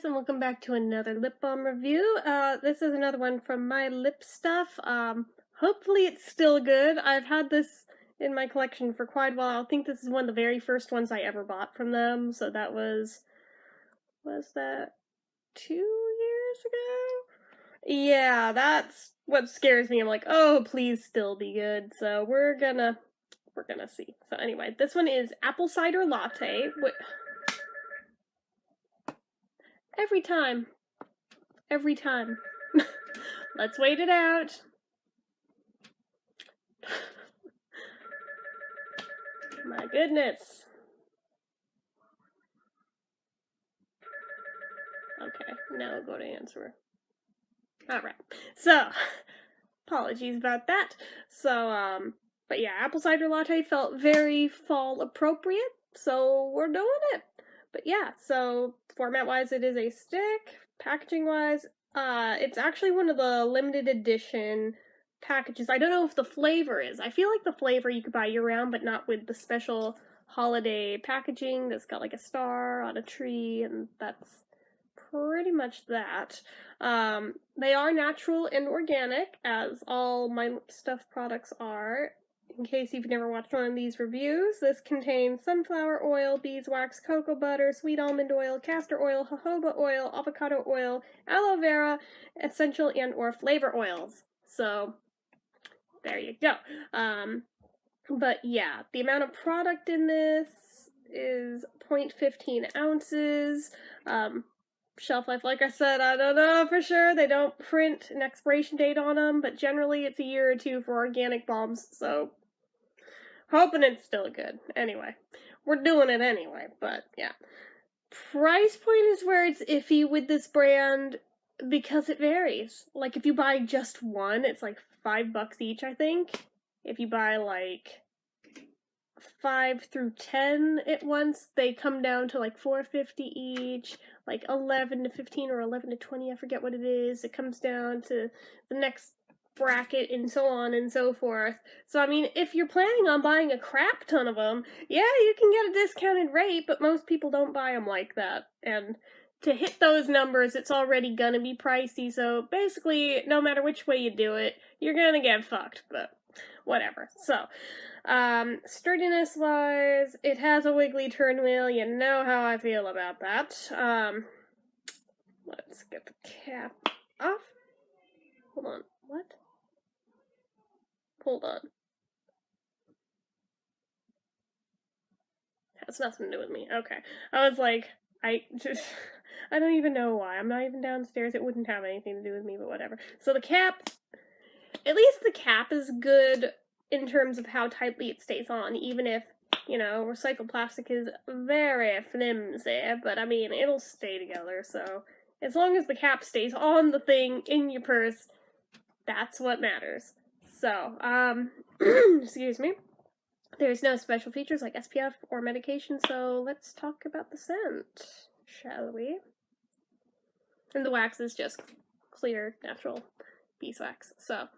guys, and welcome back to another lip balm review. This is another one from My Lip Stuff. Hopefully it's still good. I've had this in my collection for quite a while. I think this is one of the very first ones I ever bought from them, so that was that 2 years ago? Yeah, that's what scares me. I'm like, oh, please still be good. So we're gonna see. So anyway, this one is Apple Cider Latte. Every time. Let's wait it out. My goodness. Okay, now we'll go to answer. Alright, so, apologies about that. So, but yeah, Apple Cider Latte felt very fall appropriate, so we're doing it. But yeah, so format-wise it is a stick. Packaging-wise, it's actually one of the limited edition packages. I don't know if the flavor is. I feel like the flavor you could buy year-round, but not with the special holiday packaging that's got like a star on a tree, and that's pretty much that. They are natural and organic, as all My Lip Stuff products are. In case you've never watched one of these reviews, this contains sunflower oil, beeswax, cocoa butter, sweet almond oil, castor oil, jojoba oil, avocado oil, aloe vera, essential and or flavor oils. So, there you go. But yeah, the amount of product in this is 0.15 ounces. Shelf life, like I said, I don't know for sure. They don't print an expiration date on them, but generally it's a year or two for organic balms, so hoping it's still good. Anyway, we're doing it anyway, but yeah. Price point is where it's iffy with this brand because it varies. Like, if you buy just one, it's like $5 each, I think. If you buy like 5 through 10 at once, they come down to like $4.50 each. Like 11 to 15 or 11 to 20, I forget what it is. It comes down to the next bracket and so on and so forth. So I mean, if you're planning on buying a crap ton of them, yeah, you can get a discounted rate, but most people don't buy them like that. And to hit those numbers, it's already gonna be pricey, so basically, no matter which way you do it, you're gonna get fucked, but whatever. So, sturdiness wise, it has a wiggly turn wheel. You know how I feel about that. Let's get the cap off. Hold on. What? Hold on. Has nothing to do with me. Okay. I was like, I don't even know why. I'm not even downstairs. It wouldn't have anything to do with me, but whatever. So the cap, at least the cap is good in terms of how tightly it stays on, even if, you know, recycled plastic is very flimsy, but I mean, it'll stay together, so as long as the cap stays on the thing in your purse, that's what matters. So, excuse me. There's no special features like SPF or medication, so let's talk about the scent, shall we? And the wax is just clear, natural beeswax, so.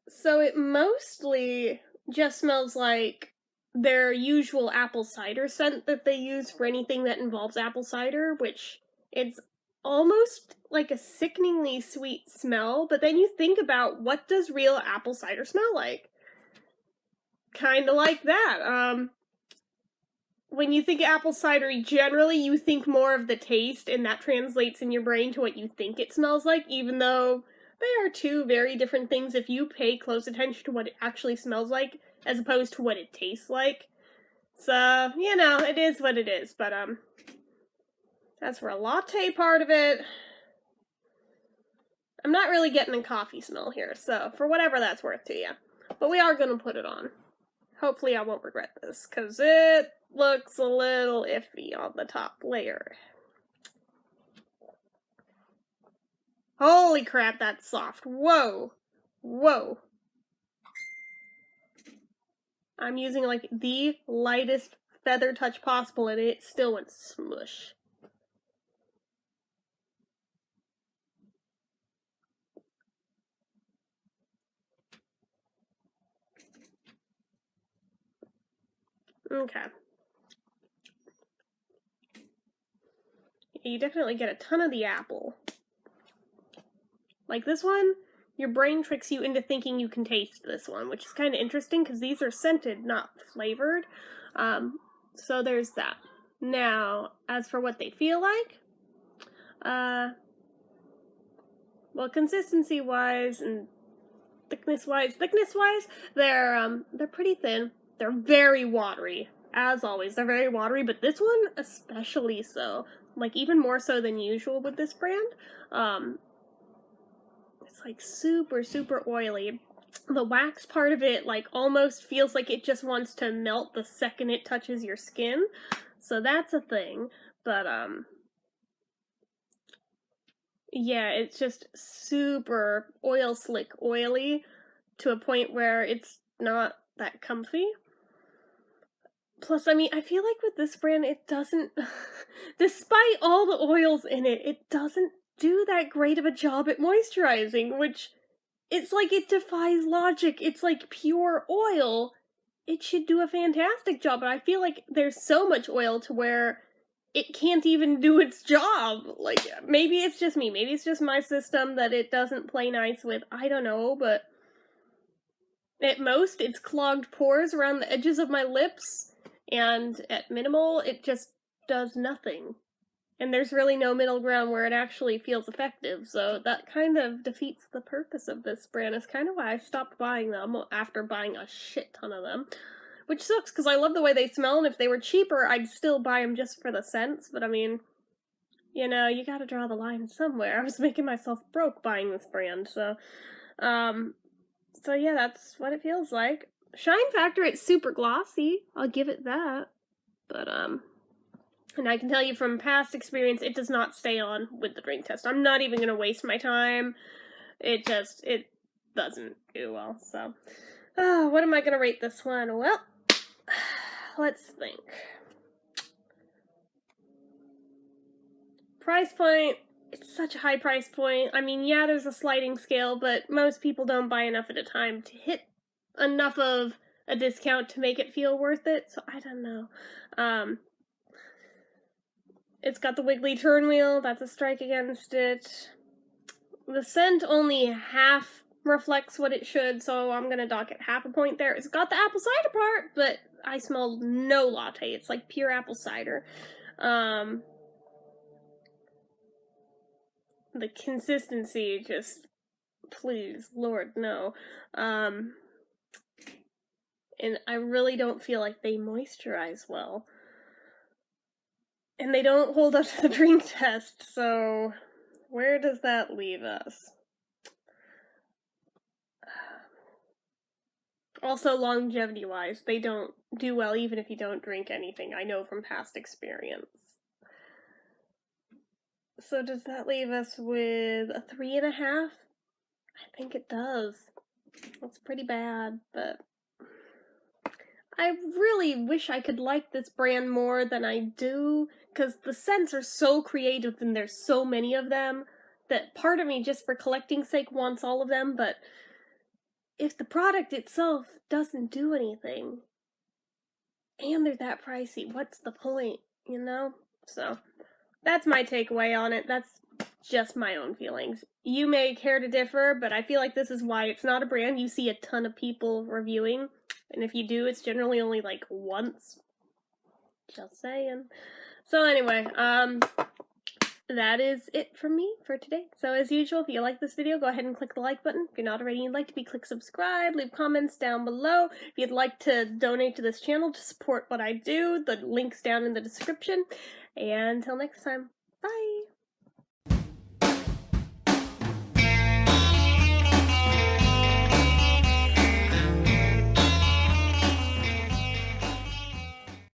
So it mostly just smells like their usual apple cider scent that they use for anything that involves apple cider, which it's almost like a sickeningly sweet smell, but then you think about what does real apple cider smell like? Kinda like that. When you think apple cider, generally you think more of the taste, and that translates in your brain to what you think it smells like, even though they are two very different things if you pay close attention to what it actually smells like, as opposed to what it tastes like. So, you know, it is what it is, but, as for a latte part of it, I'm not really getting a coffee smell here, so for whatever that's worth to you. But we are gonna put it on. Hopefully I won't regret this, because it looks a little iffy on the top layer. Holy crap, that's soft. Whoa. Whoa. I'm using like the lightest feather touch possible and it still went smush. Okay. You definitely get a ton of the apple. Like this one, your brain tricks you into thinking you can taste this one, which is kind of interesting because these are scented, not flavored. So there's that. Now, as for what they feel like, well, consistency-wise and thickness-wise, they're pretty thin. They're very watery, as always. They're very watery, but this one especially so. Like, even more so than usual with this brand. It's like super, super oily. The wax part of it, like, almost feels like it just wants to melt the second it touches your skin. So that's a thing. But, yeah, it's just super oil slick oily to a point where it's not that comfy. Plus, I mean, I feel like with this brand, it doesn't, despite all the oils in it, it doesn't do that great of a job at moisturizing, which, it's like it defies logic. It's like pure oil. It should do a fantastic job, but I feel like there's so much oil to where it can't even do its job. Like, maybe it's just me. Maybe it's just my system that it doesn't play nice with. I don't know, but at most, it's clogged pores around the edges of my lips, and at minimal, it just does nothing. And there's really no middle ground where it actually feels effective, so that kind of defeats the purpose of this brand. It's kind of why I stopped buying them after buying a shit ton of them. Which sucks, because I love the way they smell, and if they were cheaper, I'd still buy them just for the scents, but I mean, you know, you gotta draw the line somewhere. I was making myself broke buying this brand, so yeah, that's what it feels like. Shine factor, it's super glossy, I'll give it that, but, and I can tell you from past experience, it does not stay on with the drink test. I'm not even gonna waste my time. It doesn't do well, so. What am I gonna rate this one? Well, let's think. Price point, it's such a high price point. I mean, yeah, there's a sliding scale, but most people don't buy enough at a time to hit enough of a discount to make it feel worth it, so I don't know. It's got the wiggly turn wheel, that's a strike against it. The scent only half reflects what it should, so I'm gonna dock it half a point there. It's got the apple cider part, but I smelled no latte. It's like pure apple cider. The consistency, just, please, Lord, no. And I really don't feel like they moisturize well. And they don't hold up to the drink test, so where does that leave us? Also, longevity-wise, they don't do well even if you don't drink anything. I know from past experience. So does that leave us with a 3.5? I think it does. That's pretty bad, but I really wish I could like this brand more than I do, because the scents are so creative and there's so many of them that part of me, just for collecting's sake, wants all of them, but if the product itself doesn't do anything, and they're that pricey, what's the point, you know? So, that's my takeaway on it. That's just my own feelings. You may care to differ, but I feel like this is why it's not a brand you see a ton of people reviewing. And if you do, it's generally only like once. Just saying. So anyway, that is it from me for today. So as usual, if you like this video, go ahead and click the like button. If you're not already and you'd like to be, click subscribe, leave comments down below. If you'd like to donate to this channel to support what I do, the link's down in the description. And until next time.